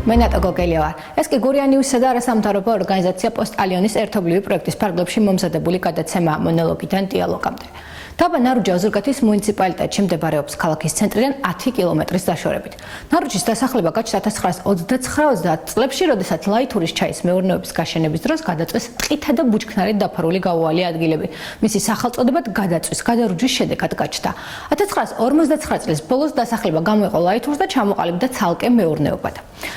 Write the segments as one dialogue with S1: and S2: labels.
S1: მენატო გოგელი ვარ. ეს კი გურიანიუსსა და არასამთავრობო ორგანიზაცია პოსტ-ალიონის ერთობლივი პროექტის ფარგლებში მომზადებული გადაცემა მონოლოგიდან დიალოგამდე. დაბა ნარუჯა ოზურგეთის მუნიციპალიტეტში მდებარეობს ქალაქის ცენტრიდან 10 კილომეტრის დაშორებით. ნარუჯის დასახლება გაჩნდა 1929-30 წლებში, როდესაც ლაითურის ჩაის მეურნეობის გაშენების დროს გადაწვეს ტყითა და ბუჩქნარით დაფარული გაუვალი ადგილები. მისი სახელწოდებაც გადაწვის გადარუჯვის შედეგად გაჩნდა. 1959 წლის ბოლოს დასახლება გამოიყო ლაითურს და ჩამოყალიბდა ცალკე მეურნეობად.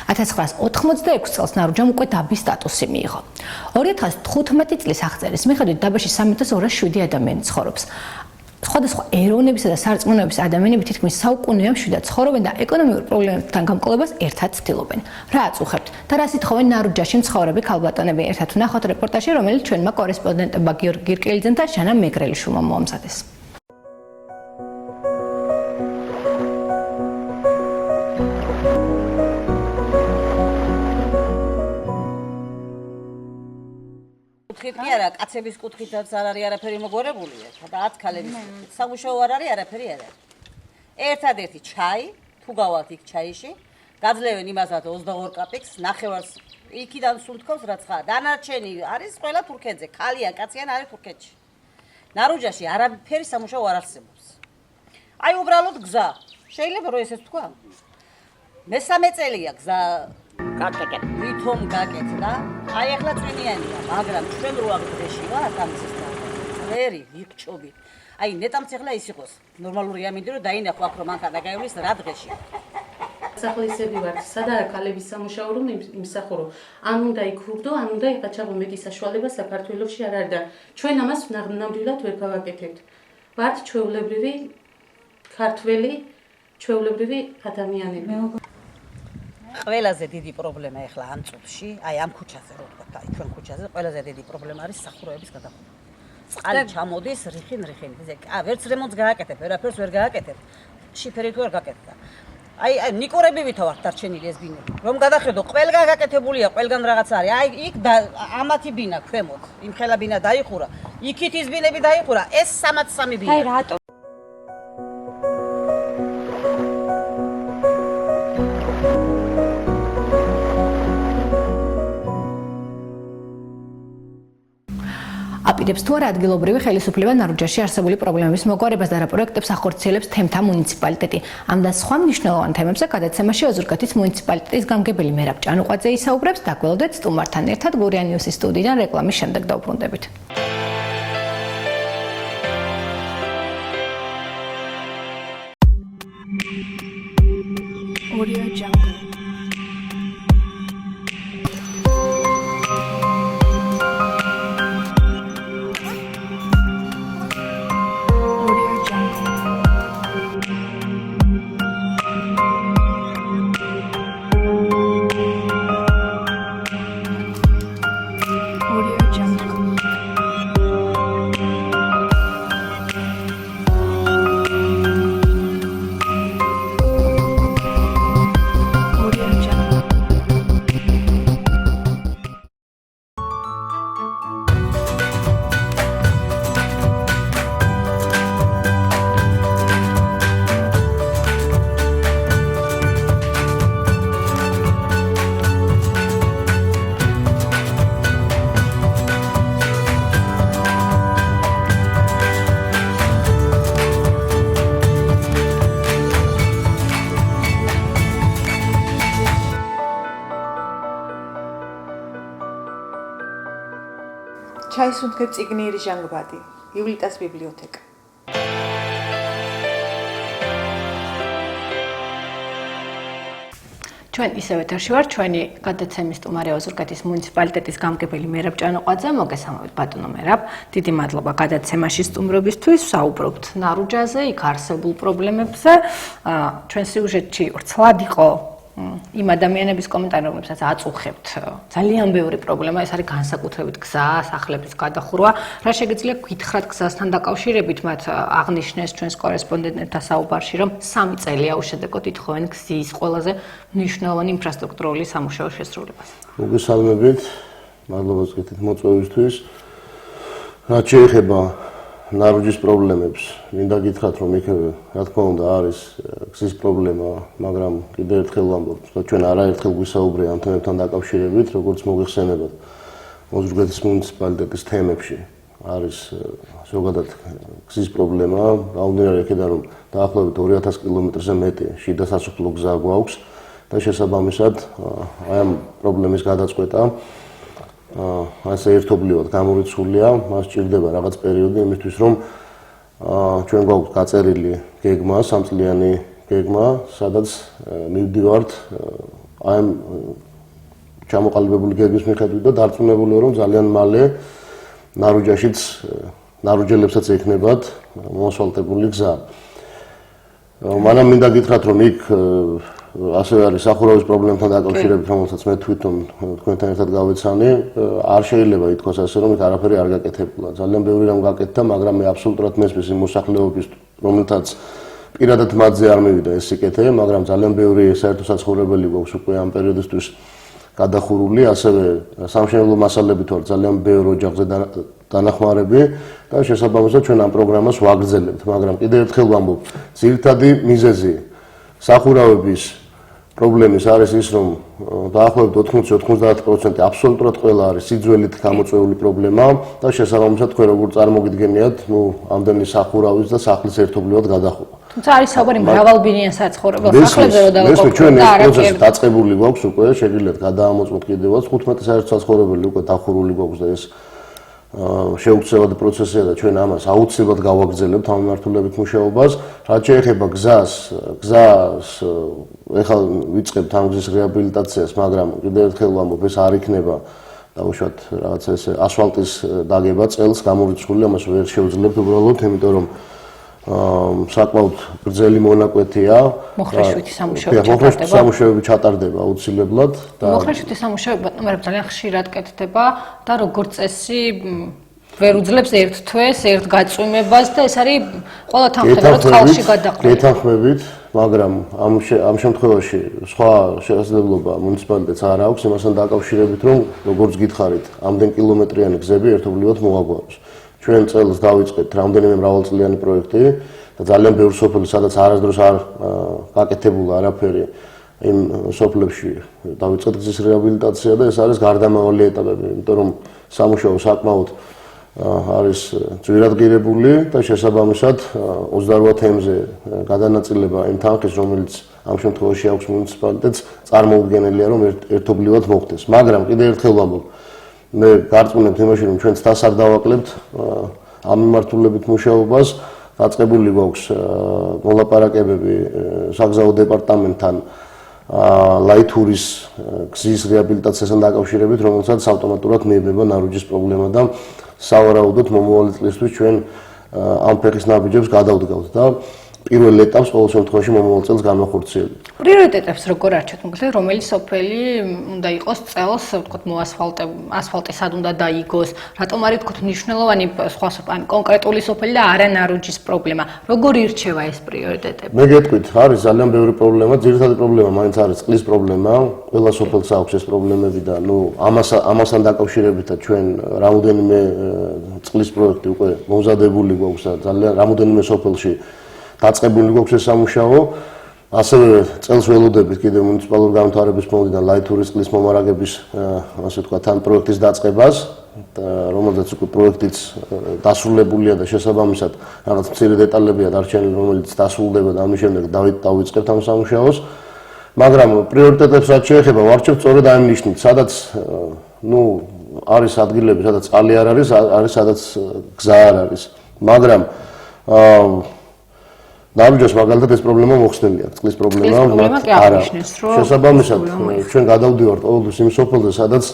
S1: 1986 წელს ნარუჯამ უკვე დაბის სტატუსი მიიღო. 2015 წლის აღწერის მიხედვით დაბაში 3207 ადამიანი ცხოვრობს. სხვადასხვა ეროვნებისა და სარწმუნოების ადამიანები თითქმის საუკუნეა მშვიდად ცხოვრობენ და ეკონომიურ პრობლემებთან გამკლებას ერთად ცდილობენ. რა აწუხებთ და რა სიტყვენ ნარუჯაში მცხოვრები ქალბატონები ერთად ვნახოთ რეპორტაჟი, რომელიც ჩვენმა კორესპონდენტებმა გიორგი გირკელიძემ და ჟანა მეგრელიშვილმა მოამზადეს.
S2: კუთხით არა, კაცების კუთხითაც არ არის არაფერი მოგვარებული და 10 ქალების კუთხით. სამუშაო არ არის, არაფერი არ არის. ერთადერთი ჩაი, თუ გავალთ იქ ჩაიში, გაძლევენ იმასაც 22 კაპიკს, ნახევარს იქიდან სულ თქოს რაც ხარ. დანარჩენი არის ყველა თურქეთზე, ქალიან, კაციან არის თურქეთში. ნარუჯაში არაფერი სამუშაო არ არსებობს. აი უბრალოდ გზა. შეიძლება რომ ესეც თქვა. მესამე წელია გზა გაკეთეთ, ვითომ გაკეთდა. აი ახლა წვენიანია, მაგრამ ჩვენ რო აღდეში ვართ ამისის და ვერი ვიკჭობი. აი ნეტამც ახლა ის იყოს. ნორმალური ამინდი რომ დაინახო აქ რომ მანქანა გაივლის რა დღეში.
S3: სახლისები ვართ, სადა ქალების სამუშაო რომ იმსახურო. ან უნდა იქურდო, ან უნდა იყაჩაღო მეტი საშუალება საქართველოში არ არის და ჩვენ ამას ნამდვილად ვერ გავაკეთებთ. ვართ ჩვეულებრივი ქართველი, ჩვეულებრივი ადამიანები.
S2: ყველაზე დიდი პრობლემა ახლა ამ წუთში, აი ამ ქუჩაზე რო ვთქვა, აი ჩვენ ქუჩაზე ყველაზე დიდი პრობლემა არის სახუროების გადახურვა. წყალი ჩამოდის რიხინ. ვერც რემონტს გააკეთებ, ვერაფერს ვერ გააკეთებ. შიფერით ვერ გააკეთდა. აი ნიკორები ვითო ვართ დარჩენილი ეს ბინები. რომ გადახედო, ყველგან გაკეთებულია, ყველგან რაღაც არის. აი იქ ამათი ბინა ქვემოთ, იმ ხელა ბინა დაიხურა. იქით ის ბინები დაიხურა, ეს 63 ბინა.
S4: აი რატო
S1: აპირებს თუ არა ადგილობრივი ხელისუფლება ნარუჯაში არსებული პრობლემების მოგვარებას და რა პროექტებს ახორციელებს თემთა მუნიციპალიტეტი. ამ და სხვა მნიშვნელოვან თემებზე გადაცემაში ოზურგეთის მუნიციპალიტეტის გამგებელი მერაბ ჭანუყვაძე ისაუბრებს. დაგველოდეთ სტუმართან ერთად გურიანიუსის სტუდიიდან რეკლამის შემდეგ დავბრუნდებით. Audio Jungle.
S4: ჩაისუნთქებ წიგნიერი ჟანგბადი, ივლიტას ბიბლიოთეკა.
S1: ჩვენ ისევ ეთერში ვართ, ჩვენი გადაცემის სტუმარი ოზურგეთის მუნიციპალიტეტის გამგებელი მერაბ ჭანუყვაძე. მოგესალმებით ბატონო მერაბ. დიდი მადლობა გადაცემაში სტუმრობისთვის. ვსაუბრობთ ნარუჯაზე, იქ არსებულ პრობლემებზე. ჩვენ სიუჟეტში ვრცლად იყო იმ ადამიანების კომენტარი, რომლებსაც აწუხებთ ძალიან ბევრი პრობლემა, ეს არის განსაკუთრებით გზა, სახლების გადახურვა. რა შეგიძლია გითხრათ გზასთან დაკავშირებით, მათ აღნიშნეს ჩვენს კორესპონდენტებთან საუბარში, რომ 3 წელია უშედეგოდ ითხოვენ გზის ყველაზე მნიშვნელოვანი ინფრასტრუქტურული სამუშაოს შესრულებას.
S5: მოგესალმებით, მადლობა გითხრით მოწვევისთვის. რაც შეეხება ნარუჯის პრობლემებს მინდა გითხრათ, რომ იქ რა თქმა უნდა არის გზის პრობლემა, მაგრამ კიდევ ერთხელ ვამბობ, რომ ჩვენ არაერთხელ გვისაუბრეთ ამ თემებთან დაკავშირებით, როგორც მოიხსენებათ ოზურგეთის მუნიციპალიტეტის თემებში არის ზოგადად გზის პრობლემა, გამომდინარე იქიდან, რომ დაახლოებით 2000 კილომეტრზე მეტი შიდა სასოფლო გზა გვაქვს და შესაბამისად აი ამ პრობლემის გადაწყვეტა ასე ერთობლივად გამორიცხულია, მას სჭირდება რაღაც პერიოდი იმისთვის, რომ ჩვენ გვაქვს გაწერილი გეგმა, სამწლიანი გეგმა, სადაც მივდივართ აი ამ ჩამოყალიბებული გეგმის მიხედვით და დარწმუნებული ვარ, რომ ძალიან მალე ნარუჯელებსაც ექნებათ მოასფალტებული გზა. მანამ მინდა გითხრათ, რომ იქ ასევე არის სახურავის პრობლემთან დაკავშირებით, რომელსაც მე თვითონ თქვენთან ერთად გავეცანი, არ შეიძლება ითქვას ასე, რომ იქ არაფერი არ გაკეთებულა. ძალიან ბევრი რამ გაკეთდა, მაგრამ მე აბსოლუტურად მესმის იმ მოსახლეობის, რომელთაც პირადად მათზე არ მივიდა ეს სიკეთე, მაგრამ ძალიან ბევრი საერთო საცხოვრებელი გვაქვს უკვე ამ პერიოდისთვის გადახურული, ასევე სამშენებლო მასალებით ვარ ძალიან ბევრ ოჯახზე დანახმარები და შესაბამისად ჩვენ ამ პროგრამას ვაგრძელებთ, მაგრამ კიდევ ერთხელ ვამბობ, ძირითადი მიზეზი სახურავების პრობლემის არის ის, რომ დაახლოებით 80-90% აბსოლუტურად ყველა არის სიძველით გამოწვეული პრობლემა და შესაბამისად თქვენ როგორ წარმოგიდგენიათ, ამდენი სახურავის და სახლის ერთობლივად გადახურვა.
S1: თუმცა არის საუბარი მრავალბინიან საცხოვრებელ სახლებზე, რომ
S5: დავაკავოთ. ჩვენ ეს პროცესი დაწყებული გვაქვს უკვე, შეგიძლიათ გადაამოწმოთ კიდევაც 15 საერთო საცხოვრებელი უკვე დახურული გვაქვს და ეს შეუცვლელი პროცესია და ჩვენ ამას აუცილებლად გავაგრძელებთ ამ მიმართულებით მუშაობას. რაც შეეხება გზას ეხლა ვიწყებთ ამ გზის რეაბილიტაციას, მაგრამ კიდევ ერთხელ ვამბობ, ეს არ იქნება დაუშვათ რაღაც ესე ასფალტის დაგება წელს გამორიცხული, ამას ვერ შევძლებთ უბრალოდ, იმიტომ რომ საკმაოდ გრძელი მონაკვეთია.
S1: მოხრეშვითი
S5: სამუშაოები ჩატარდება აუცილებლად
S1: და მოხრეშვითი სამუშაოები ბატონო ძალიან ხშირად კეთდება და როგორც წესი ვერ უძლებს ერთ თვეს, ერთ გაწვიმებას და ეს არის ყველა თანხმდება, რომ წყალში გადაყრილი.
S5: გეთანხმებით, მაგრამ ამ შემთხვევაში სხვა შესაძლებლობა მუნიციპალიტეტს არ აქვს იმასთან დაკავშირებით, რომ როგორც გითხარით, ამდენ კილომეტრიანი გზები ერთობლივად მოაგვაროს. ჩვენ წელს დავიწყეთ რამდენიმე მრავალწლიანი პროექტი და ძალიან ბევრი სოფელი, სადაც არასდროს არ გაკეთებულა არაფერი, იმ სოფლებში დავიწყეთ გზის რეაბილიტაცია და ეს არის გარდამავალი ეტაპები, იმიტომ რომ სამუშაო საკმაოდ არის ძვირადღირებული და შესაბამისად 28 თემზე გადანაწილება იმ თანხის, რომელიც ამ შემთხვევაში აქვს მუნიციპალიტეტს, წარმოუდგენელია, რომ ერთობლივად მოხდეს. მაგრამ კიდევ ერთხელ ვამბობ, მე გარწმუნებთ იმაში, რომ ჩვენც თავს არ დავაკლებთ ამ მიმართულებით მუშაობას, დაწყებული გვაქვს მოლაპარაკებები საგზაო დეპარტამენტთან ლაითურის გზის რეაბილიტაციასთან დაკავშირებით, რომელსაც ავტომატურად მიეբება ნარუჯის პრობლემა და სავარაუდოდ მომავალი წლისთვის ჩვენ ამ ფეხის ნაბიჯებს გადავდგავთ და პირველ ეტაპს ყოველ შემთხვევაში მომავალ წელს განვახორციელებთ.
S1: პრიორიტეტებს როგორ არჩევთ? მოკლედ, რომელი სოფელი უნდა იყოს წელს, ვთქვათ, ასფალტი სად უნდა დაიგოს? რატომ არის ვთქვათ მნიშვნელოვანი სხვა სოფელი, კონკრეტული სოფელი და არა ნარუჯის პრობლემა? როგორ ირჩევა ეს პრიორიტეტები?
S5: მე გეტყვით, არის ძალიან ბევრი პრობლემა, ძირითადი პრობლემა მაინც არის წყლის პრობლემა. ყველა სოფელს აქვს ეს პრობლემები და ამასთან დაკავშირებითაც ჩვენ რამოდენიმე წყლის პროექტი უკვე მომზადებული გვაქვს და ძალიან რამოდენიმე სოფელში დაწყებული გვაქვს ეს სამუშაო. ასევე წელს ველოდებით კიდევ მუნიციპალური განვითარების ფონდიდან ლაითურის წყლის მომარაგების ასე ვთქვათ ამ პროექტის დაწყებას, რომელზეც უკვე პროექტიც დასრულებულია და შესაბამისად რაღაც მცირე დეტალებია დარჩენილი, რომელიც დასრულდება და ამის შემდეგ დავიწყებთ ამ სამუშაოს. მაგრამ პრიორიტეტებს რაც შეეხება, ვარჩევთ სწორედ ამ ნიშნით, სადაც არის ადგილები, სადაც წყალი არ არის, არის სადაც გზა არ არის. მაგრამ ნარუჯას მაგალითად ეს პრობლემა მოხსნილია, წყლის პრობლემა არ არის. შესაბამისად, ჩვენ გადავდივართ ყოველთვის იმ სოფელზე, სადაც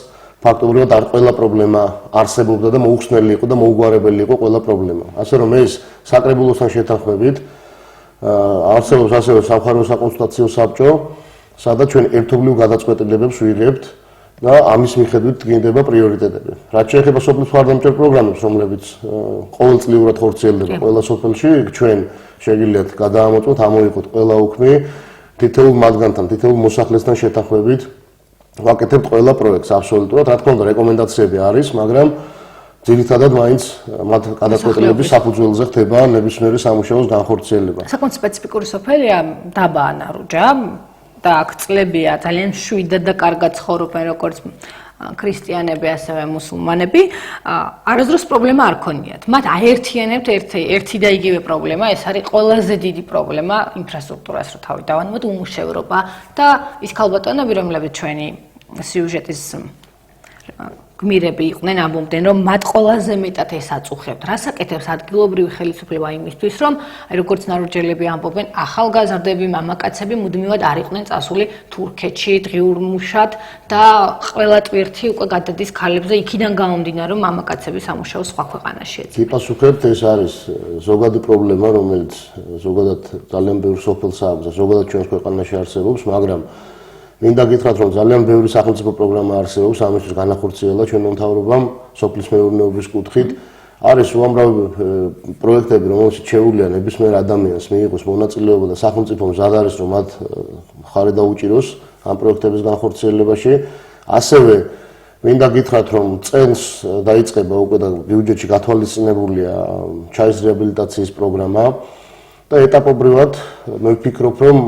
S5: ფაქტობრივად არ ყველა პრობლემა არსებობდა და მოუხსნელი იყო და მოუგვარებელი იყო ყველა პრობლემა. ასე რომ ეს საკრებულოსთან შეთანხმებით არსებობს ასევე სამხარეო საკონსულტაციო საბჭო, სადაც ჩვენ ერთობლივ გადაწყვეტილებებს ვიღებთ და ამის მიხედვით დგინდება პრიორიტეტები. რაც შეეხება სოფლის მხარდამჭერ პროგრამებს, რომლებიც ყოველწლიურად ხორციელდება ყველა სოფელში, ჩვენ შეგიძლიათ გადაამოწმოთ, ამოიღოთ ყველა უქმი, თითოეულ მათგანთან, თითოეულ მოსახლესთან შეთანხმებით ვაკეთებთ ყველა პროექტს აბსოლუტურად. რა თქმა უნდა, რეკომენდაციები არის, მაგრამ ძირითადად მაინც მათ გადაწყვეტილების საფუძველზე ხდება ნებისმიერი სამუშაოს განხორციელება.
S1: საკმაოდ სპეციფიკური სოფელია დაბა ანარუჯა და აქ წლებია ძალიან მშვიდად და კარგად ცხოვრობენ როგორც ქრისტიანები, ასევე მუსულმანები. არასდროს პრობლემა არ ქონიათ. მათ აერთიანებთ ერთი და იგივე პრობლემა, ეს არის ყველაზე დიდი პრობლემა ინფრასტრუქტურას რო თავი დავანებოთ, უმუშევრობა და ის ქალბატონები, რომლებიც ჩვენი სიუჟეტის გმირები იყვნენ, ამბობდნენ, რომ მათ ყველაზე მეტად ეს აწუხებთ. რას აკეთებს ადგილობრივი ხელისუფლება იმისთვის, რომ როგორც ნაროჯელები ამბობენ, ახალგაზრდები, მამაკაცები მუდმივად არ იყვნენ წასული თურქეთში, დღიურ მუშად და ყველა ტვირთი უკვე გადადის ქალებზე, იქიდან გამომდინარე, რომ მამაკაცები სამუშაო სხვა ქვეყანაში ეწევიან.
S5: გიპასუხებთ, ეს არის ზოგადი პრობლემა, რომელიც ზოგადად ძალიან ბევრ სოფელს აქვს და ზოგადად ჩვენს ქვეყანაში არსებობს, მაგრამ მინდა გითხრათ, რომ ძალიან ბევრი სახელმწიფო პროგრამა არსებობს ამისთვის განახორციელა ჩვენმა მთავრობამ სოფლის მეურნეობის კუთხით. არის უამრავი პროექტები, რომელშიც შეუძლია ნებისმიერ ადამიანს მიიღოს მონაწილეობა და სახელმწიფო მზად არის, რომ მათ მხარი დაუჭიროს ამ პროექტების განხორციელებაში. ასევე მინდა გითხრათ, რომ წელს დაიწყება უკვე და ბიუჯეტში გათვალისწინებულია ჩაის რეაბილიტაციის პროგრამა და ეტაპობრივად მე ვფიქრობ, რომ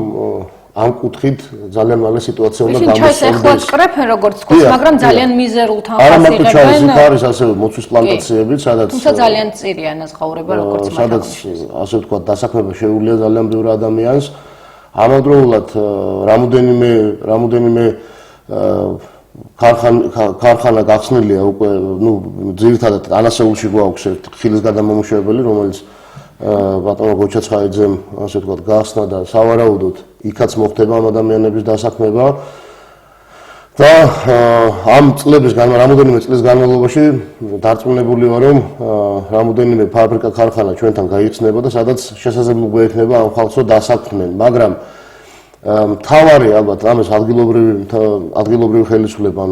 S5: ამ კუთხით ძალიან მალე სიტუაცია უნდა
S1: გამოსწორდეს. ისინი ჩაის ეხლა როგორც თქვით, მაგრამ ძალიან მიზერულ თანხას იღებენ.
S5: არა, არის ასევე მოცვის პლანტაციები, სადაც
S1: თუმცა ძალიან წირია ნაზღაურება, როგორც მათ.
S5: სადაც ასე ვთქვათ, დასაქმება შეუძლია ძალიან ბევრ ადამიანს. ამავდროულად რამოდენიმე ქარხანა გახსნილია უკვე, ძირითადად ანასეულში გვაქვს ხილის გადამამუშავებელი, რომელიც ბატონო გოჩაცხაიძემ ასე ვთქვათ გახსნა და სავარაუდოდ იქაც მოხდება ამ ადამიანების დასაქმება და ამ რამოდენიმე წლის განმავლობაში დარწმუნებული ვარ, რომ რამოდენიმე ფაბრიკა ქარხანა ჩვენთან გაიხსნება და სადაც შესაძლებლობა ექნება ამ ხალხს დასაქმდნენ, მაგრამ მთავარი ალბათ ამას ადგილობრივი ხელისუფლება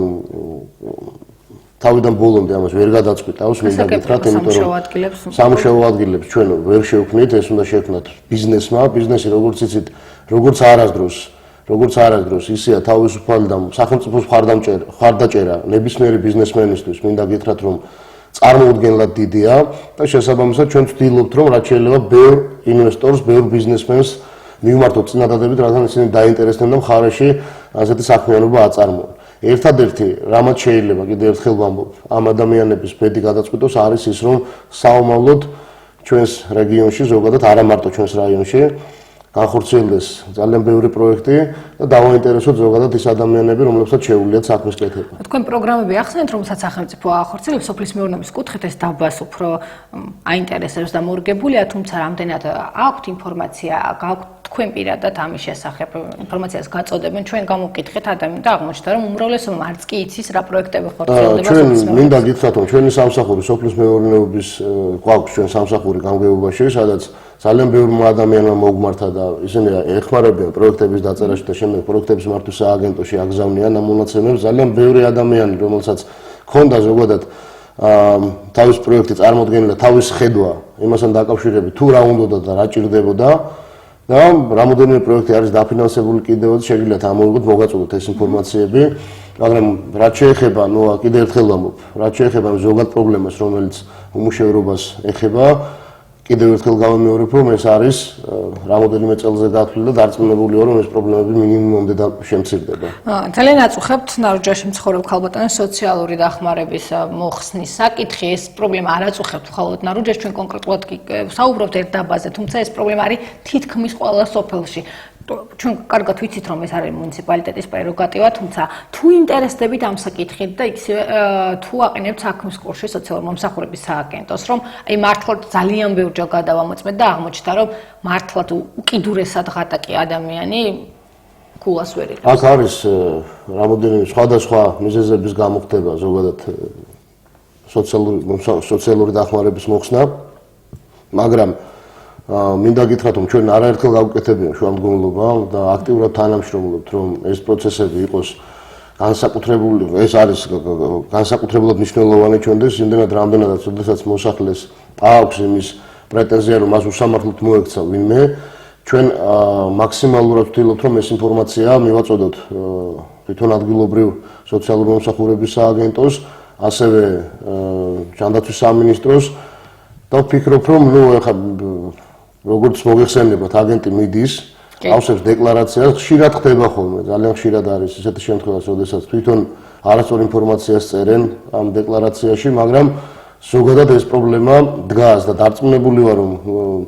S5: თავიდან ბოლომდე ამას ვერ გადაწყვიტავს, მინდა გითხრათ, იმიტომ რომ სამუშაო ადგილებს ჩვენ ვერ შევქმნით, ეს უნდა შექმნათ ბიზნესმა. ბიზნესი როგორც იცით, როგორც არასდროს ისეა თავისუფალი და სახელმწიფოს მხარდაჭერა ნებისმიერი ბიზნესმენისთვის, მინდა გითხრათ, რომ წარმოუდგენლად დიდია და შესაბამისად ჩვენ ვცდილობთ, რომ რაც შეიძლება ბევრ ინვესტორს, ბევრ ბიზნესმენს მივმართოთ წინადადებით, რადგან ისინი დაინტერესდნენ და მხარეში ასეთი საქმიანობა აწარმოონ. ერთადერთი რამაც შეიძლება კიდევ ერთხელ ვამბობ, ამ ადამიანების ბედი გადაწყვიტოს არის ის, რომ საომავლოდ ჩვენს რეგიონში, ზოგადად არა მარტო ჩვენს რაიონში, განხორციელდეს ძალიან ბევრი პროექტი და დავაინტერესოთ ზოგადად ის ადამიანები, რომლებსაც შეუძლიათ საქმის კეთება.
S1: თქვენ პროგრამები ახსენეთ, რომელსაც სახელმწიფო ახორციელებს სოფლის მეურნეობის კუთხით, ეს დაბას უფრო აინტერესებს და მორგებულია, თუმცა რამდენად აქვთ ინფორმაცია, გაქვთ თქვენ პირადად ამის შესახებ ინფორმაციას გაწოდებენ, ჩვენ გამოვკითხეთ ადამიანს და აღმოჩნდა, რომ უმრავლესობამ არც კი იცის რა პროექტები ხორციელდება სოფლის მეურნეობაში.
S5: მინდა გითხრათ, რომ ჩვენი სამსახური სოფლის მეურნეობის გვაქვს ჩვენ სამსახური გამგეობაში, სადაც ძალიან ბევრმა ადამიანმა მოგმართა და ისინი ეხმარებიან პროექტების დაწერაში და შემდეგ პროექტების მართვის სააგენტოში აგზავნიან ამ მონაცემებს. ძალიან ბევრი ადამიანი, რომელსაც ქონდა ზოგადად თავის პროექტი წარმოდგენილი და თავის ხედვა იმასთან დაკავშირებით, თუ რა უნდოდა და რა ჭირდებოდა და რამოდენიმე პროექტი არის დაფინანსებული კიდევაც, შეგიძლიათ ამოვიღოთ, მოგაწოდოთ ეს ინფორმაციები, მაგრამ რაც შეეხება, კიდევ ერთხელ ვამბობ, რაც შეეხება ზოგად პრობლემას, რომელიც უმუშევრობას ეხება, კიდევ ერთხელ გავამეორებ, რომ ეს არის რამოდენიმე წელზე გათვლილი და დარწმუნებული ვარ, რომ ეს პრობლემები მინიმუმამდე შემცირდება.
S1: ძალიან აწუხებთ ნაროჯაში მცხოვრებ ქალბატონებს სოციალური დახმარების მოხსნის საკითხი. ეს პრობლემა არ აწუხებთ მხოლოდ ნაროჯაში, ჩვენ კონკრეტულად საუბრობთ ერთ დაბაზე, თუმცა ეს პრობლემა არის თითქმის ყველა სოფელში. ჩვენ კარგად ვიცით, რომ ეს არის მუნიციპალიტეტის პრეროგატივა, თუმცა თუ ინტერესდებით ამ საკითხით და ისე თუ აყენებთ საქმის კურსში სოციალური მომსახურების სააგენტოს, რომ აი მართლაც ძალიან ბევრჯერ გადავამოწმეთ და აღმოჩნდა, რომ მართლაც უკიდურესად ღატაკი ადამიანი გულას ვერ იღებს.
S5: აქ არის რამოდენიმე სხვადასხვა მიზეზების გამო ხდება ზოგადად სოციალური დახმარების მოხსნა, მაგრამ მინდა გითხრათ, რომ ჩვენ არაერთხელ გავუკეთებია შუამდგომლობა და აქტიურად თანამშრომლობთ, რომ ეს პროცესები იყოს განსაკუთრებული, ეს არის განსაკუთრებულად მნიშვნელოვანი ჩვენთვის, იმდენად რამდენადაც, როდესაც მოსახლეს აქვს იმის პრეტენზია, რომ მას უსამართლოდ მოექცა ვინმე, ჩვენ მაქსიმალურად ვცდილობთ, რომ ეს ინფორმაცია მივაწოდოთ თვითონ ადგილობრივ სოციალური მომსახურების სააგენტოს ასევე ჯანდაცვის სამინისტროს და ვფიქრობ, რომ ეხლა როგორც მოიხსენებათ, აგენტი მიდის, ავსებს დეკლარაციას, ხშირად ხდება ხოლმე, ძალიან ხშირად არის ესეთი შემთხვევა, როდესაც თვითონ არასწორ ინფორმაციას წერენ ამ დეკლარაციაში, მაგრამ ზოგადად ეს პრობლემა დგას და დარწმუნებული ვარ, რომ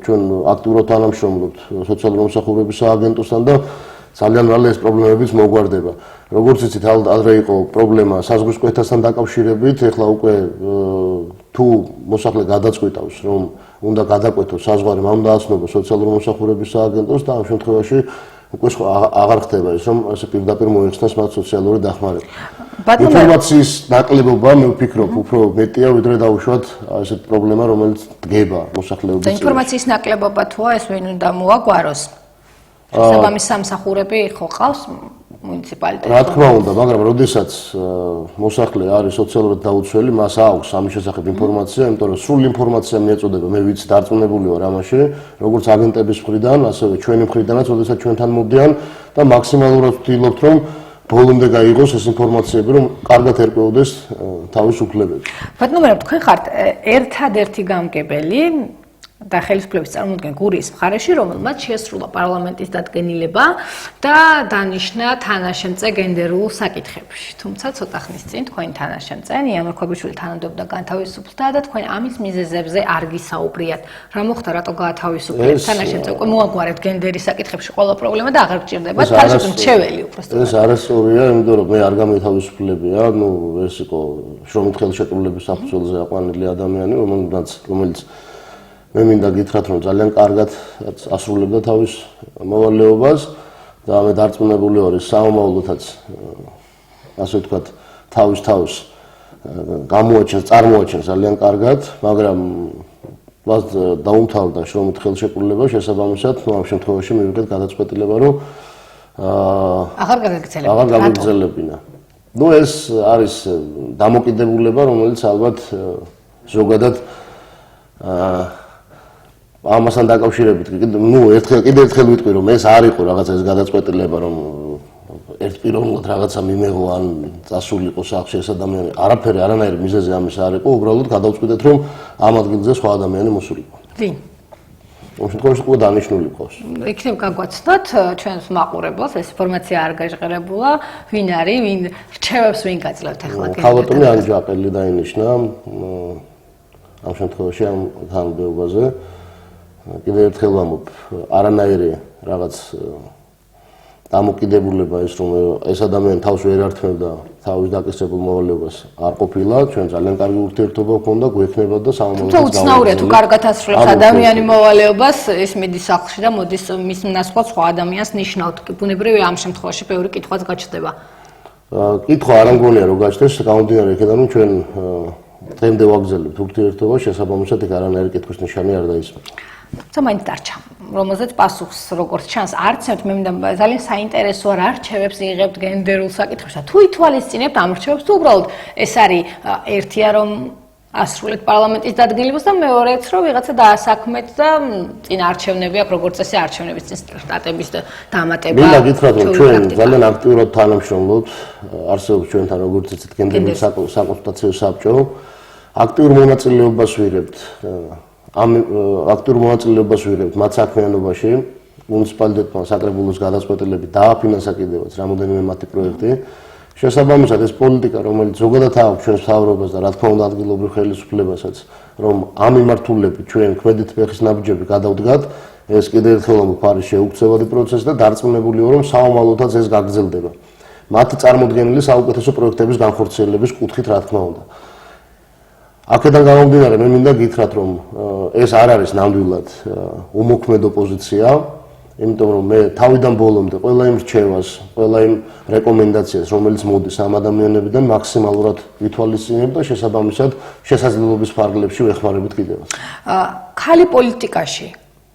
S5: ჩვენ აქტიურად თანამშრომლობთ სოციალური მომსახურების სააგენტოსთან და ძალიან მალე ეს პრობლემებიც მოგვარდება. როგორც იცით, ადრე იყო პრობლემა საზღვრის კვეთასთან დაკავშირებით, ეხლა უკვე თუ მოსახლე გადაწყვიტავს, რომ უნდა გადაკვეთოს საზღვარი, მან უნდა აცნობა სოციალური მომსახურების სააგენტოს და ამ შემთხვევაში უკვე აღარ ხდება ის, რომ ასე პირდაპირ მოეხსნას მათ სოციალური დახმარება. ინფორმაციის ნაკლებობა მე ვფიქრობ, უფრო მეტია, ვიდრე დაუშვათ ესეთ პრობლემა, რომელიც დგება მოსახლეობის წინაშე.
S1: ინფორმაციის ნაკლებობა თუა ეს ვინ უნდა მოაგვაროს? საბამის სამსახურები ხო ყავს მუნიციპალიტეტში?
S5: რა თქმა უნდა, მაგრამ როდესაც მოსახლე არის სოციალურად დაუცველი, მას აქვს ამის შესახებ ინფორმაცია, იმიტომ რომ სრული ინფორმაცია მიეწოდება, მე ვიცი, დარწმუნებული ვარ ამაში, როგორც აგენტების მხრიდან, ასევე ჩვენი მხრიდანაც, როდესაც ჩვენთან მოდიან და მაქსიმალურად ვთქვით, რომ ბოლომდე გაიღოს ეს ინფორმაციები, რომ კარგად ერკვეოდეს თავის უფლებებს.
S1: ბატონო, თქვენ ხართ ერთადერთი გამგებელი და ხელისუფლების წარმოადგენენ გურიის მხარეში, რომელმაც შეესრულა პარლამენტის დადგენილება და დანიშნა თანაშემწე გენდერულ საკითხებში. თუმცა ცოტა ხნის წინ თქვენი თანაშემწე იანურ ქვაბიშვილი თანამდებობდა განთავისუფლდა და თქვენ ამის მიზეზებზე არ გისაუბრიათ. რა მოხდა, რატო გაათავისუფლეთ თანაშემწე? უკვე მოაგვარეთ გენდერის საკითხებში ყველა პრობლემა და აღარ გჭირდება თანაშემწე მრჩეველი უბრალოდ.
S5: ეს არასწორია, იმიტომ რომ მე არ გამეთავისუფლებია, ეს იყო შრომით ხელშეკრულების საფუძველზე აყვანილი ადამიანი, რომელიც მე მინდა გითხრათ, რომ ძალიან კარგად ასრულებდა თავის მოვალეობას და მე დარწმუნებული ვარ, საომავლოთაც ასე ვთქვათ, თავის წარმოაჩენს ძალიან კარგად, მაგრამ მას დაუმთავრდა შრომით ხელშეკრულება, შესაბამისად, ამ შემთხვევაში მივიღეთ გადაწყვეტილება, რომ
S1: აღარ
S5: გაგაგრძელებინა. ეს არის დამოკიდებულება, რომელიც ალბათ ზოგადად ამასთან დაკავშირებით კიდევ ერთხელ ვიტყვი, რომ ეს არ იყო რაღაცა ეს გადაწყვეტილება, რომ ერთპიროვნულად რაღაცა მიმეღო ან წასულიყო სახლში ეს ადამიანი, არანაირი მიზეზი ამის არ იყო, უბრალოდ გადავწყვიტეთ, რომ ამ ადგილზე სხვა ადამიანი მოსულიყო.
S1: ვინ?
S5: ამ შემთხვევაში უკვე დანიშნული ყავს.
S1: იქნებ გაგვაცნოთ ჩვენს მაყურებელს, ეს ინფორმაცია არ გაჟღერებულა, ვინ არის, ვინ რჩევებს ვინ გაძლევთ ახლა?
S5: ქალბატონი ანჯაყელი დაინიშნა ამ შემთხვევაში ამ თანამდებობაზე. კიდევ ერთხელ ვამბობ, არანაირი რაღაც დამოკიდებულება ის, რომ ეს ადამიანი თავს ვერ ართმევდა თავის დაკისრებულ მოვალეობას არ ყოფილა, ჩვენ ძალიან კარგი ურთიერთობა გვქონდა, გვექნება და სამომავლოდ
S1: თუმცა უცნაურია თუ კარგად ასრულებს ადამიანი მოვალეობას, ეს მიდის სახლში და მოდის მის ნაცვლად სხვა ადამიანს ნიშნავთ. ბუნებრივია ამ შემთხვევაში ბევრი კითხვაც გაჩნდება.
S5: კითხვა არ მგონია რომ გაჩნდეს, გამომდინარე იქიდან, რომ ჩვენ დღემდე ვაგრძელებთ ურთიერთობას, შესაბამისად იქ არანაირი კითხვის ნიშანი არ დაისმენთ.
S1: თუმცა მაინც დარჩა, რომელზეც პასუხს როგორც ჩანს არცევთ, მე მინდა ძალიან საინტერესოა რა რჩევებს იღებთ გენდერულ საკითხებში და თუ ითვალისწინებთ ამ რჩევებს, თუ უბრალოდ ეს არის ერთია რომ ასრულეთ პარლამენტის დადგენილებას და მეორეც რომ ვიღაცა დაასაქმეთ და წინ არჩევნები აქვს, როგორც წესი არჩევნების წინ სტატების დამატება.
S5: მინდა გითხრათ, რომ ჩვენ ძალიან აქტიურად თანამშრომლობთ, არსებობს ჩვენთან როგორც იცით გენდერული საკონსულტაციო საბჭო, აქტიურ მონაწილეობას ვიღებთ მათ საქმიანობაში, მუნიციპალიტეტმა საკრებულოს გადაწყვეტილებით დააფინანსა კიდევაც რამოდენიმე მათი პროექტი. შესაბამისად ეს პოლიტიკა, რომელიც ზოგადად აქვს ჩვენს მთავრობას და რა თქმა უნდა ადგილობრივ ხელისუფლებასაც, რომ ამ მიმართულებით ჩვენ ქმედით ფეხის ნაბიჯები გადავდგათ, ეს კიდევ ერთხელ არის შეუქცევადი პროცესი და დარწმუნებული ვარ, რომ საომავლოთაც ეს გაგრძელდება. მათი წარმოდგენილი საუკეთესო პროექტების განხორციელების კუთხით, რა თქმა უნდა. აქედან გამომდინარე, მე მინდა გითხრათ, რომ ეს არ არის ნამდვილად უმოქმედო პოზიცია, იმიტომ რომ მე თავიდან ბოლომდე ყველა იმ რჩევას, ყველა იმ რეკომენდაციას, რომელიც მოდის ამ ადამიანებიდან, მაქსიმალურად ვითვალისწინებ და შესაბამისად შესაძლებლობის ფარგლებში ვეხმარებით კიდევაც.
S1: ქალი პოლიტიკაში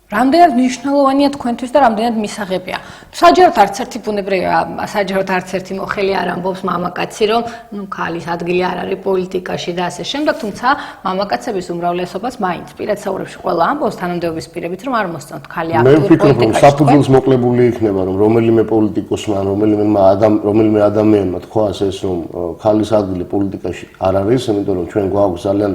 S1: რამდენად მნიშვნელოვანია თქვენთვის და რამდენად მისაღებია. საჯაროდ არც ერთი ბუნებრივია, საჯაროდ არც ერთი მოხელი არ ამბობს მამაკაცი, რომ ქალის ადგილი არ არის პოლიტიკაში და ასე შემდეგ, თუმცა მამაკაცების უმრავლესობას მაინც პირად საუბრებში ყველა ამბობს თანამდებობის პირებით, რომ არ მოსწონთ ქალი აქტიურ პოლიტიკაში.
S5: მე ვფიქრობ, რომ საფუძველს მოკლებული იქნება, რომ რომელიმე პოლიტიკოსმა, რომელიმე ადამიანმა თქვას ეს, რომ ქალის ადგილი პოლიტიკაში არ არის, იმიტომ რომ ჩვენ გვაქვს ძალიან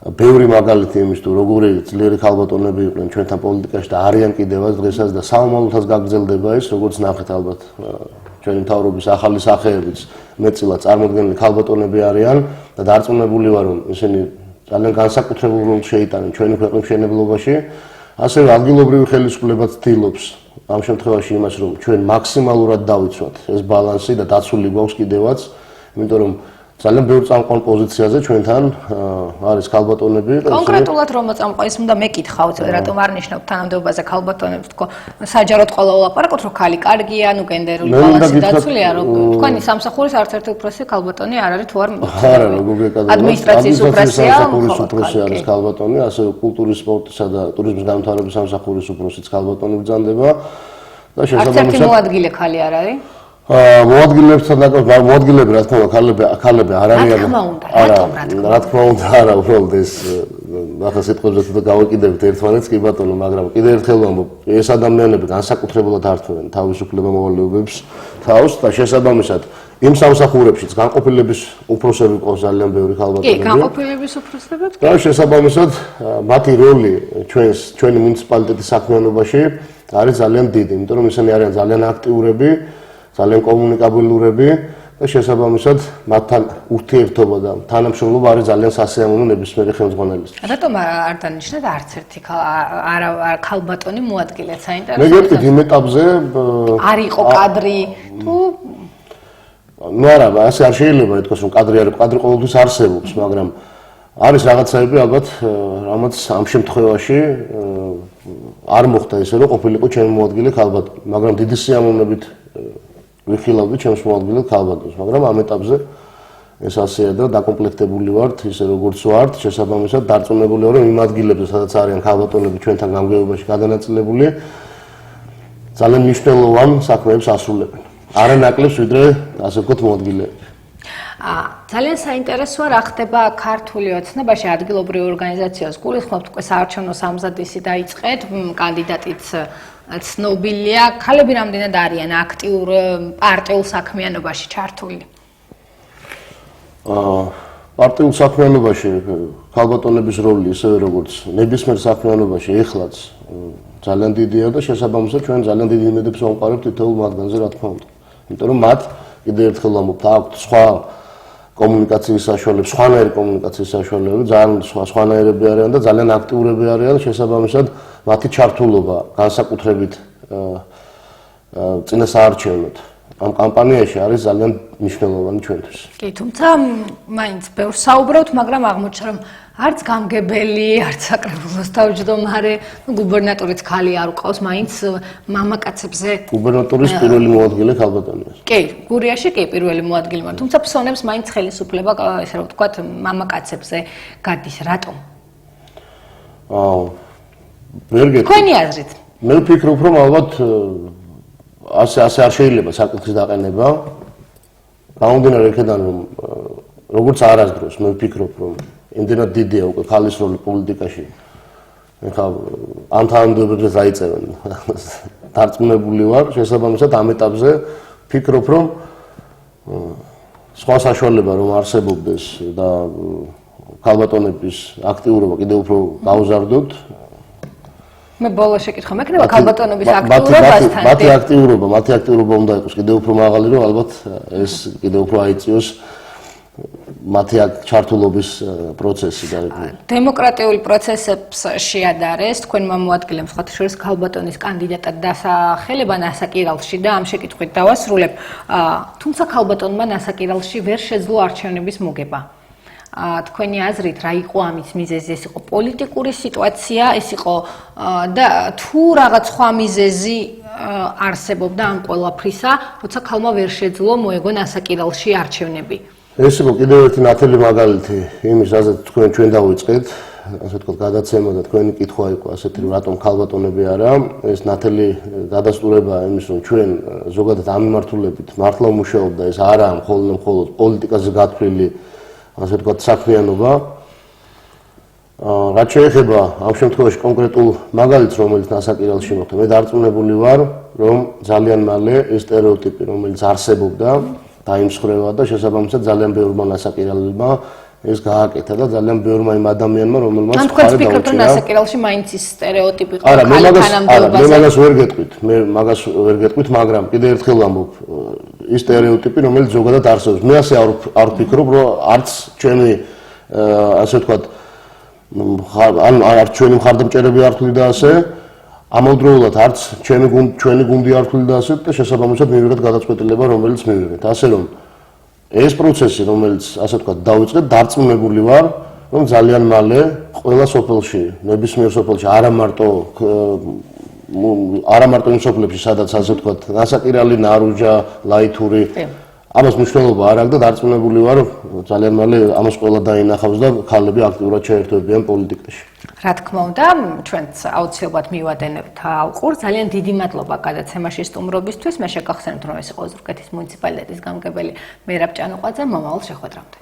S5: ბევრი მაგალითი იმის თუ როგორი ძლიერი ქალბატონები იყვნენ ჩვენთან პოლიტიკაში და არიან კიდევაც დღესაც და საომალოთაც გაგრძელდება ეს, როგორც ნახეთ ალბათ ჩვენი მთავრობის ახალი სახეებიც მეტწილად წარმოდგენილი ქალბატონები არიან და დარწმუნებული ვარ, რომ ისინი ძალიან განსაკუთრებულ როლს შეიტანენ ჩვენი ქვეყნის მშენებლობაში, ასევე ადგილობრივი ხელისუფლება ცდილობს ამ შემთხვევაში იმას, რომ ჩვენ მაქსიმალურად დავიცვათ ეს ბალანსი და დაცული გვაქვს კიდევაც, იმიტომ რომ ძალიან ბევრ წამყვან პოზიციაზე ჩვენთან არის ქალბატონები.
S1: კონკრეტულად რომ მოწამყვეს, უნდა მეკითხავთ, რატომ არ ნიშნავთ თანამდებობაზე ქალბატონებს, თქო, საჯაროდ ყველა ვლაპარაკობთ, რომ ქალი კარგია, ნუ გენდერული ბალანსი დაცულია, რომ თქვენი სამსახურის არც-ერთი უფროსი ქალბატონი არ არის თუ არ მოგწონთ.
S5: არა, როგორ გეკადრებთ?
S1: ადმინისტრაციის
S5: უფროსი არის ქალბატონი, ასევე კულტურის, სპორტისა და ტურიზმის განვითარების სამსახურის უფროსიც ქალბატონი ბრძანდება და
S1: შესაბამისად არც ერთი მოადგილე ხალი არ არის?
S5: მოადგილებთან დაკავშირებით მოადგილები რა თქმა უნდა ქალები არ არიან რა თქმა უნდა არა უბრალოდ ეს ახლა სიტყვებზე თუ გავაკიდებით ერთმანეთს კი ბატონო მაგრამ კიდევ ერთხელ ვამბობ ეს ადამიანები განსაკუთრებულად ართმევენ თავისუფლება მოვალეობებს თავს და შესაბამისად იმ სამსახურებშიც განყოფილების უფროსები ყავს ძალიან ბევრი ქალბატონები
S1: კი განყოფილების უფროსებიც
S5: და შესაბამისად მათი როლი ჩვენი მუნიციპალიტეტის საქმიანობაში არის ძალიან დიდი იმიტომ რომ ისინი არიან ძალიან აქტიურები ძალიან კომუნიკაბილურები და შესაბამისად მათთან ურთიერთობა და თანამშრომლობა არის ძალიან სასიამოვნო ნებისმიერი ხელმძღვანელისთვის.
S1: რატომ არ დანიშნეთ არც ერთი ქალბატონი მოადგილე საინტერესო?
S5: მე გეტყვით იმ ეტაპზე
S1: არ იყო კადრი თუ
S5: ნუ არა, ასე არ შეიძლება ითქვას რომ კადრი არის, კადრი ყოველთვის არსებობს, მაგრამ არის რაღაცები ალბათ რამაც ამ შემთხვევაში არ მოხდა ისე რომ ყოფილიყო ჩემი მოადგილე ქალბატონი, მაგრამ დიდი სიამოვნებით ვიხილავდი ჩემს მოადგილედ ქალბატონს, მაგრამ ამ ეტაპზე ეს ასეა და დაკომპლექტებული ვართ, ისე როგორც ვართ, შესაბამისად დარწმუნებული ვარ, რომ იმ ადგილებზე, სადაც არიან ქალბატონები ჩვენთან გამგეობაში გადანაწილებული, ძალიან მნიშვნელოვან საქმეებს ასრულებენ. არანაკლებს ვიდრე ასე ვთქვათ მოადგილეები.
S1: ძალიან საინტერესოა რა ხდება ქართული ოცნებაში ადგილობრივ ორგანიზაციას გულისხმობთ უკვე საარჩევნო სამზადისი დაიწყეთ კანდიდატიც ცნობილია ქალები რამდენად არიან აქტიურ პარტიულ საქმიანობაში ჩართული
S5: პარტიულ საქმიანობაში ქალბატონების როლი ისევე როგორც ნებისმიერ საქმიანობაში ეხლაც ძალიან დიდია და შესაბამისად ჩვენ ძალიან დიდი იმედებს ვამყარებთ თითოეულ მათგანზე რა თქმა უნდა იმიტომ რომ მათ კიდევ ერთხელ ვამბობთ აქვთ სხვა კომუნიკაციის საშუალებები, სხვანაირი კომუნიკაციის საშუალებები, ძალიან სხვანაირები არიან და ძალიან აქტიურები არიან, შესაბამისად მათი ჩართულობა განსაკუთრებით წინასაარჩევნოდ ამ კამპანიაში არის ძალიან მნიშვნელოვანი ჩვენთვის.
S1: კი, თუმცა მაინც ბევრ საუბრობთ, მაგრამ აღმოჩნდა რომ არც გამგებელი, არც საკრებულოს თავმჯდომარე, გუბერნატორიც ქალი არ უყავს, მაინც მამაკაცებზე.
S5: გუბერნატორის პირველი მოადგილე ქალბატონია.
S1: კი, გურიაში კი პირველი მოადგილე, თუმცა ფსონებს მაინც ხელისუფლება, ესე რომ ვთქვათ, მამაკაცებზე გადის. რატომ?
S5: ვერ გეტყვი.
S1: თქვენი აზრით?
S5: მე ვფიქრობ, რომ ალბათ ასე არ შეიძლება საკითხის დაყენება. გამომდინარე იქედან, რომ როგორც არასდროს მე ვფიქრობ, რომ იმდენად დიდია უკვე ქალის როლი პოლიტიკაში. ეხლა ამ თანამდებობებზე დაიწევენ. დარწმუნებული ვარ, შესაბამისად ამ ეტაპზე ვფიქრობ, რომ სხვა საშუალება რომ არსებობდეს და ქალბატონების აქტიურობა კიდევ უფრო გავზარდოთ.
S1: მე ბოლოს შეკითხვა მექნება ქალბატონების აქტიურობასთან.
S5: მათი აქტიურობა უნდა იყოს კიდევ უფრო მაღალი, რომ ალბათ ეს კიდევ უფრო აიწიოს მათი ჩართულობის პროცესი და
S1: დემოკრატიული პროცესებს შეადარეს თქვენმა მოადგილემ სხვათა შორის ქალბატონის კანდიდატად დასახელება ნასაკირალში და ამ შეკითხვით დავასრულებ. თუმცა ქალბატონმა ნასაკირალში ვერ შეძლო არჩევნების მოგება. თქვენი აზრით რა იყო ამის მიზეზი? ეს იყო პოლიტიკური სიტუაცია, ეს იყო და თუ რაღაც სხვა მიზეზი არსებობდა ამ ყველაფრისა, როცა ქალმა ვერ შეძლო მოეგო ნასაკირალში არჩევნები.
S5: ეს იყო კიდევ ერთი ნათელი მაგალითი იმის, რაზეც ჩვენ დავიწყეთ. ასე ვთქვათ, გადაცემა და თქვენი კითხვა იყო ასეთი, რომ რატომ ქალბატონები არა, ეს ნათელი დადასტურება იმის, რომ ჩვენ ზოგადად ამ მიმართულებით მართლა ვმუშაობ და ეს არაა მხოლოდ პოლიტიკაზე გათვლილი, ასე ვთქვათ, საქმიანობა. რაც შეეხება ამ შემთხვევაში კონკრეტულ მაგალითს, რომელიც ნასაკირალში მოხდა, მე დარწმუნებული ვარ, რომ ძალიან მალე ეს სტერეოტიპი, რომელიც არსებობდა, დაიმსხვრევა და შესაბამისად ძალიან ბევრმა ნასაკირალებმა ეს გააკეთა და ძალიან ბევრმა იმ ადამიანმა, რომელმაც
S1: ან თქვენ ვფიქრობთ, რომ ნასაკირალში მაინც ის სტერეოტიპი ყო
S5: არა,
S1: ქალი თანამდებობაზე.
S5: მე მაგას ვერ გეტყვით, მაგრამ კიდე ერთხელ ვამბობ, ის სტერეოტიპი, რომელიც ზოგადად არსებობს. მე ასე არ ვფიქრობ, რომ არც ჩემი ასე ვთქვათ, არც ჩვენი მხარდამჭერები არ თვლი და ასე, ამავდროულად არც ჩვენი გუნდი არ თვლი და ასე და შესაბამისად მივიღეთ გადაწყვეტილება, რომელიც მივიღეთ. ასე რომ ეს პროცესი, რომელიც ასე ვთქვათ, დავიწყეთ, დარწმუნებული ვარ, რომ ძალიან მალე ყველა სოფელში, ნებისმიერ სოფელში, არა მარტო იმ სოფლებში, სადაც ასე ვთქვათ, ნასაკირალი, ნარუჯა, ლაითური, ამას მნიშვნელობა არ აქვს და დარწმუნებული ვარ, რომ ძალიან მალე ამას ყველა დაინახავს და ქალები აქტიურად შეერთვებიან პოლიტიკაში.
S1: რა თქმა უნდა, ჩვენც აუცილებლად მივადენებთ ალყურს. ძალიან დიდი მადლობა გადაცემაში სტუმრობისთვის. მე შეგახსენებთ, რომ ეს იყო ზურგეთის მუნიციპალიტეტის გამგებელი მერაბ ჭანუყვაძე. მომავალ შეხვედრამდე.